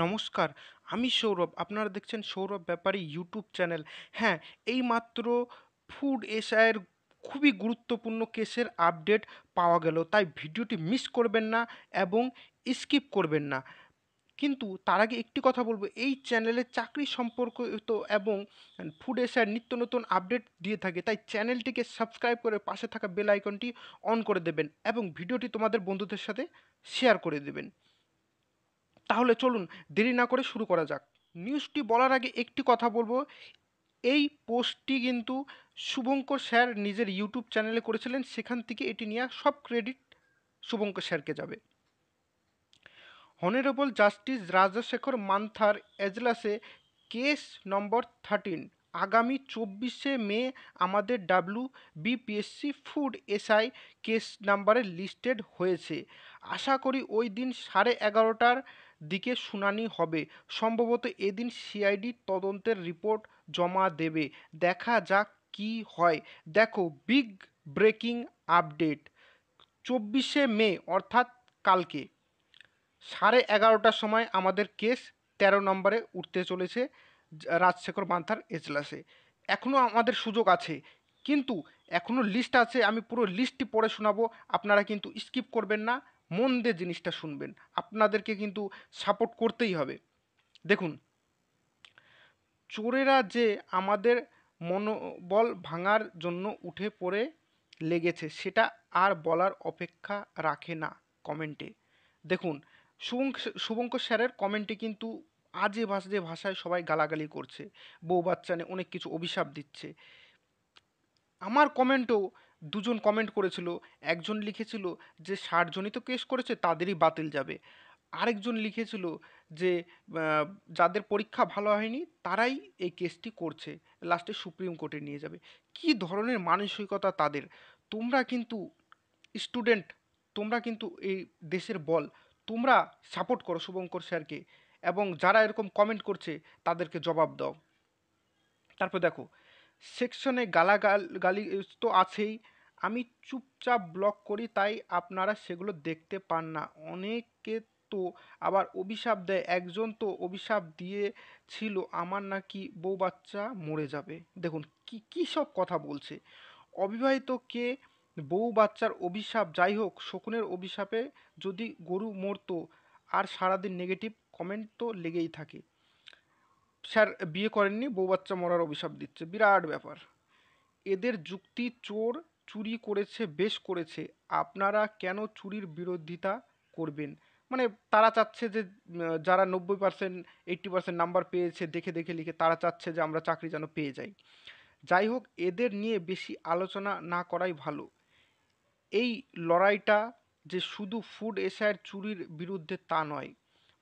নমস্কার, আমি সৌরভ। আপনারা দেখছেন সৌরভ ব্যাপারী ইউটিউব চ্যানেল। হ্যাঁ, এইমাত্র ফুড এশিয়ার খুবই গুরুত্বপূর্ণ কেসের আপডেট পাওয়া গেল, তাই ভিডিওটি মিস করবেন না এবং স্কিপ করবেন না। কিন্তু তার আগে একটি কথা বলবো, এই চ্যানেলে চাকরি সম্পর্কিত এবং ফুড এশিয়ার নিত্য নতুন আপডেট দিয়ে থাকে, তাই চ্যানেলটিকে সাবস্ক্রাইব করে পাশে থাকা বেল আইকনটি অন করে দেবেন এবং ভিডিওটি তোমাদের বন্ধুদের সাথে শেয়ার করে দেবেন। তাহলে চলুন দেরি না করে শুরু করা যাক। নিউজটি বলার আগে একটি কথা বলবো, এই পোস্টটি কিন্তু শুভঙ্কর স্যার নিজের ইউটিউব চ্যানেলে করেছিলেন, সেখান থেকে এটি নেওয়া সব ক্রেডিট শুভঙ্কর স্যারকে যাবে। হনারেবল জাস্টিস রাজশেখর মান্থার এজলাসে কেস নম্বর 13 আগামী 24শে মে আমাদের বিপিএসসি ফুড এসআই কেস নাম্বারে লিস্টেড হয়েছে। আশা করি ওই দিন 11:30টার দিকে শুনানি হবে। সম্ভবত এদিন সিআইডি তদন্তের রিপোর্ট জমা দেবে। দেখা যাক কি হয়। দেখো, বিগ ব্রেকিং আপডেট। 24শে মে অর্থাৎ কালকে 11:30টার সময় আমাদের কেস 13 নম্বরে উঠতে চলেছে রাজশেখর মান্থার এজলাসে। এখনও আমাদের সুযোগ আছে, কিন্তু এখনও লিস্ট আছে। আমি পুরো লিস্টটি পড়ে শোনাবো, আপনারা কিন্তু স্কিপ করবেন না, মন দিয়ে জিনিসটা শুনবেন। আপনাদেরকে কিন্তু সাপোর্ট করতেই হবে। দেখুন, চোরেরা যে আমাদের মনোবল ভাঙার জন্য উঠে পড়ে লেগেছে, সেটা আর বলার অপেক্ষা রাখে না। কমেন্টে দেখুন, শুভঙ্কর স্যারের কমেন্টে কিন্তু আজে বাজে ভাষায় সবাই গালাগালি করছে, বউ বাচ্চা নিয়ে অনেক কিছু অভিশাপ দিচ্ছে। আমার কমেন্টেও দুজন কমেন্ট করেছিল। একজন লিখেছিল যে 60 জনই তো কেস করেছে, তাদেরই বাতিল যাবে। আরেকজন লিখেছিল যে যাদের পরীক্ষা ভালো হয়নি তারাই এই কেসটি করছে, লাস্টে সুপ্রিম কোর্টে নিয়ে যাবে। কি ধরনের মানসিকতা তাদের! তোমরা কিন্তু স্টুডেন্ট, তোমরা কিন্তু এই দেশের বল। তোমরা সাপোর্ট করো শুভঙ্কর স্যারকে, এবং যারা এরকম কমেন্ট করছে তাদেরকে জবাব দাও। তারপর দেখো, সেকশনে গালি তো আছেই। আমি চুপচাপ ব্লক করি, তাই আপনারা সেগুলো দেখতে পান না। অনেকে তো আবার অভিশাপ দেয়। একজন তো অভিশাপ দিয়েছিল আমার নাকি বউ বাচ্চা মরে যাবে। দেখুন কি কী সব কথা বলছে! অবিবাহিত কে বউ বাচ্চার অভিশাপ! যাই হোক, শকুনের অভিশাপে যদি গরু মরতো। আর সারাদিন নেগেটিভ কমেন্ট তো লেগেই থাকে। স্যার বিয়ে করেননি, বউ বাচ্চা মরার অভিশাপ দিচ্ছে, বিরাট ব্যাপার। এদের যুক্তি, চোর চুরি করেছে, বেশ করেছে, আপনারা কেন চুরির বিরোধিতা করবেন? মানে তারা চাচ্ছে যে যারা 90%, 80% নাম্বার পেয়েছে দেখে দেখে লিখে, তারা চাচ্ছে যে আমরা চাকরি যেন পেয়ে যাই। যাই হোক, এদের নিয়ে বেশি আলোচনা না করাই ভালো। এই লড়াইটা যে শুধু ফুড এশিয়ার চুরির বিরুদ্ধে তা নয়,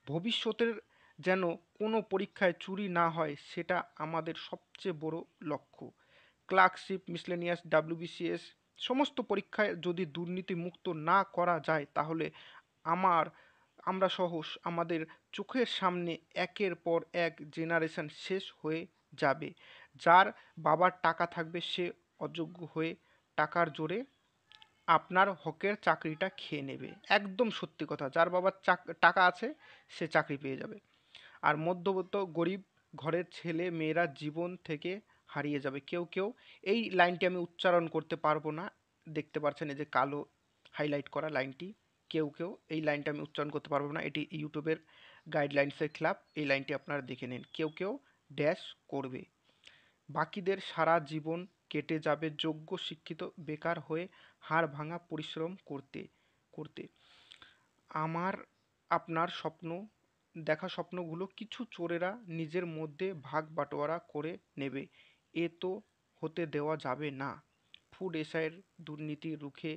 ভবিষ্যতের যেন কোনো পরীক্ষায় চুরি না হয়, সেটা আমাদের সবচেয়ে বড় লক্ষ্য। ক্লার্কশিপ, মিসলেনিয়াস, ডাব্লিউবিসিএস সমস্ত পরীক্ষায় যদি দুর্নীতি মুক্ত না করা যায়, তাহলে আমার আমরা সহ আমাদের চোখের সামনে একের পর এক জেনারেশন শেষ হয়ে যাবে। যার বাবার টাকা থাকবে সে অযোগ্য হয়ে টাকার জোরে আপনার হকের চাকরিটা খেয়ে নেবে। একদম সত্যি কথা, যার বাবার টাকা আছে সে চাকরি পেয়ে যাবে। আর মধ্যবিত্ত গরিব ঘরের ছেলে মেয়েরা জীবন থেকে হারিয়ে যাবে। কেউ কেউ, এই লাইনটি আমি উচ্চারণ করতে পারবো না, দেখতে পাচ্ছেন এই যে কালো হাইলাইট করা লাইনটি, কেউ কেউ, এই লাইনটা আমি উচ্চারণ করতে পারবো না, এটি ইউটিউবের গাইডলাইন্সের খেলাপ। এই লাইনটি আপনারা দেখে নিন। কেউ কেউ ড্যাশ করবে, বাকিদের সারা জীবন কেটে যাবে যোগ্য শিক্ষিত বেকার হয়ে হাড় ভাঙা পরিশ্রম করতে করতে। আমার আপনার স্বপ্ন দেখা স্বপ্নগুলো কিছু চোরেরা নিজের মধ্যে ভাগ বাটোয়ারা করে নেবে। এ তো হতে দেওয়া যাবে না। ফুড এসআইয়ের দুর্নীতি রুখে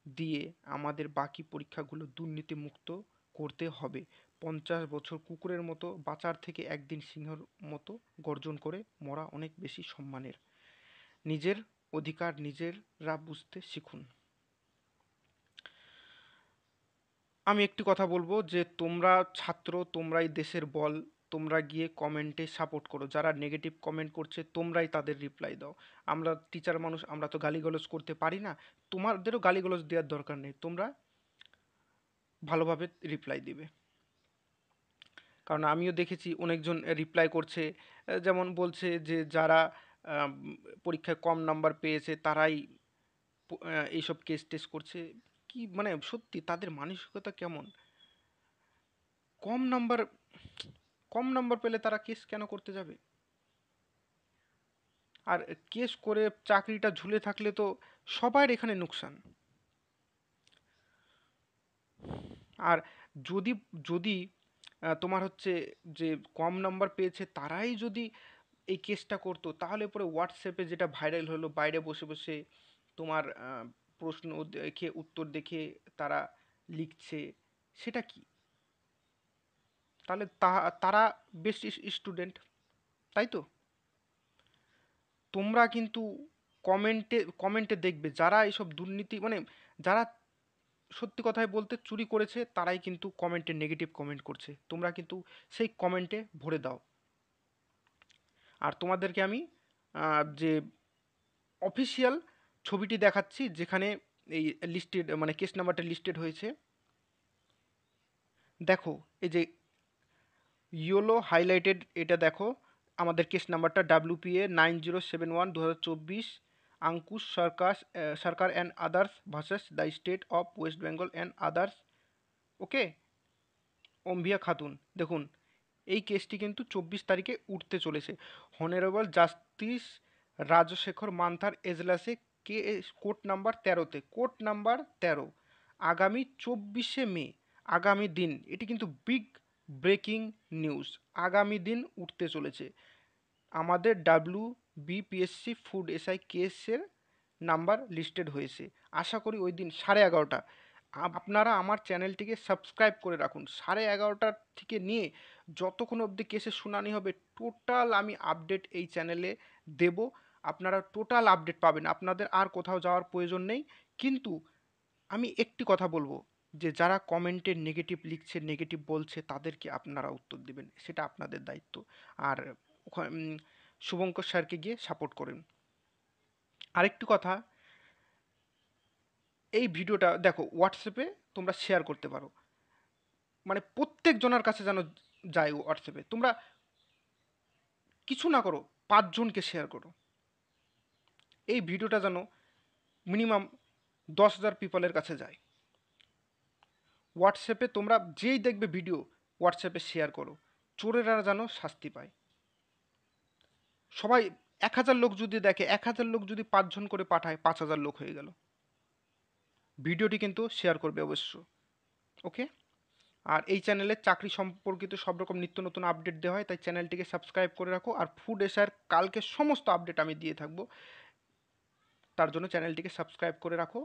দিয়ে আমাদের বাকি পরীক্ষাগুলো দুর্নীতিমুক্ত করতে হবে। 50 বছর কুকুরের মতো বাঁচার থেকে একদিন সিংহের মতো গর্জন করে মরা অনেক বেশি সম্মানের। নিজের অধিকার নিজেরা বুঝতে শিখুন। আমি একটি কথা বলবো যে তোমরা ছাত্র, তোমরাই দেশের বল। তোমরা গিয়ে কমেন্টে সাপোর্ট করো। যারা নেগেটিভ কমেন্ট করছে তোমরাই তাদের রিপ্লাই দাও। আমরা টিচার মানুষ, আমরা তো গালিগালাজ করতে পারি না। তোমাদেরও গালিগালাজ দেওয়ার দরকার নেই, তোমরা ভালোভাবে রিপ্লাই দিবে। কারণ আমিও দেখেছি অনেকজন রিপ্লাই করছে, যেমন বলছে যে যারা আম, পরীক্ষায় কম নাম্বার পেয়েছে তারাই এইসব কেস টেস করছে। কি মানে সত্যি তাদের মানসিকতা কেমন? কম নাম্বার কম নাম্বার পেলে তারা কেস কেন করতে যাবে? আর কেস করে চাকরিটা ঝুলে থাকলে তো সবার এখানে নুকসান। আর যদি যদি তোমার হচ্ছে যে কম নাম্বার পেয়েছে তারাই যদি এই কেসটা করতো, তাহলে পরে হোয়াটসঅ্যাপে যেটা ভাইরাল হলো, বাইরে বসে বসে তোমার প্রশ্ন দেখে উত্তর দেখে তারা লিখছে, সেটা কি? তাহলে তারা বেস্ট স্টুডেন্ট, তাই তো? তোমরা কিন্তু কমেন্টে কমেন্টে দেখবে যারা এইসব দুর্নীতি মানে যারা সত্যি কথাই বলতে চুরি করেছে তারাই কিন্তু কমেন্টে নেগেটিভ কমেন্ট করছে, তোমরা কিন্তু সেই কমেন্টে ভরে দাও। আর তোমাদেরকে আমি যে অফিসিয়াল ছবিটি দেখাচ্ছি যেখানে এই লিস্টেড মানে কেস নাম্বারটা লিস্টেড হয়েছে। দেখো, এই যে ইয়েলো হাইলাইটেড, এটা দেখো আমাদের কেস নাম্বারটা WPA 9071/2024, Ankush Sarkar Sarkar and others versus the state of West Bengal and others. Okay, Ambia Khatun. দেখুন, এই কেসটি কিন্তু 24 তারিখে উঠতে চলেছে। হনারেবল জাস্টিস রাজশেখর মান্থার এজলাসে কে কোর্ট নাম্বার 13-তে, কোর্ট নাম্বার 13, আগামী 24শে মে, আগামী দিন। এটি কিন্তু বিগ ব্রেকিং নিউজ, আগামী দিন উঠতে চলেছে। আমাদের WBPSC ফুড SI কেসের নাম্বার লিস্টেড হয়েছে। আশা করি ওই দিন 11:30। আপনারা আমার চ্যানেলটিকে সাবস্ক্রাইব করে রাখুন। 11:30 থেকে নিয়ে যতক্ষণ অবধি কেসের শুনানি হবে টোটাল আমি আপডেট এই চ্যানেলে দেব। আপনারা টোটাল আপডেট পাবেন, আপনাদের আর কোথাও যাওয়ার প্রয়োজন নেই। কিন্তু আমি একটি কথা বলবো, যে যারা কমেন্টে নেগেটিভ লিখছে, নেগেটিভ বলছে, তাদেরকে আপনারা উত্তর দিবেন, সেটা আপনাদের দায়িত্ব। আর শুভঙ্কর স্যারকে গিয়ে সাপোর্ট করেন। আরেকটি কথা, এই ভিডিওটা দেখো হোয়াটসঅ্যাপে তোমরা শেয়ার করতে পারো, মানে প্রত্যেক জনের কাছে যেন যায়। হোয়াটসঅ্যাপে তোমরা কিছু না করো, 5জনকে শেয়ার করো। এই ভিডিওটা যেন মিনিমাম 10,000 পিপলের কাছে যায়। হোয়াটসঅ্যাপে তোমরা যেই দেখবে ভিডিও হোয়াটসঅ্যাপে শেয়ার করো, চোরেরা যেন শাস্তি পায়। সবাই 1,000 লোক যদি দেখে, 1,000 লোক যদি 5জন করে পাঠায়, 5,000 লোক হয়ে গেল। ভিডিওটি কিন্তু শেয়ার করবে অবশ্য। ওকে, আর এই চ্যানেলে চাকরি সম্পর্কিত সব রকম নিত্য নতুন আপডেট দেওয়া হয়, তাই চ্যানেলটিকে সাবস্ক্রাইব করে রাখো। আর ফুড এসার কালকে সমস্ত আপডেট আমি দিয়ে থাকবো, তার জন্য চ্যানেলটিকে সাবস্ক্রাইব করে রাখো।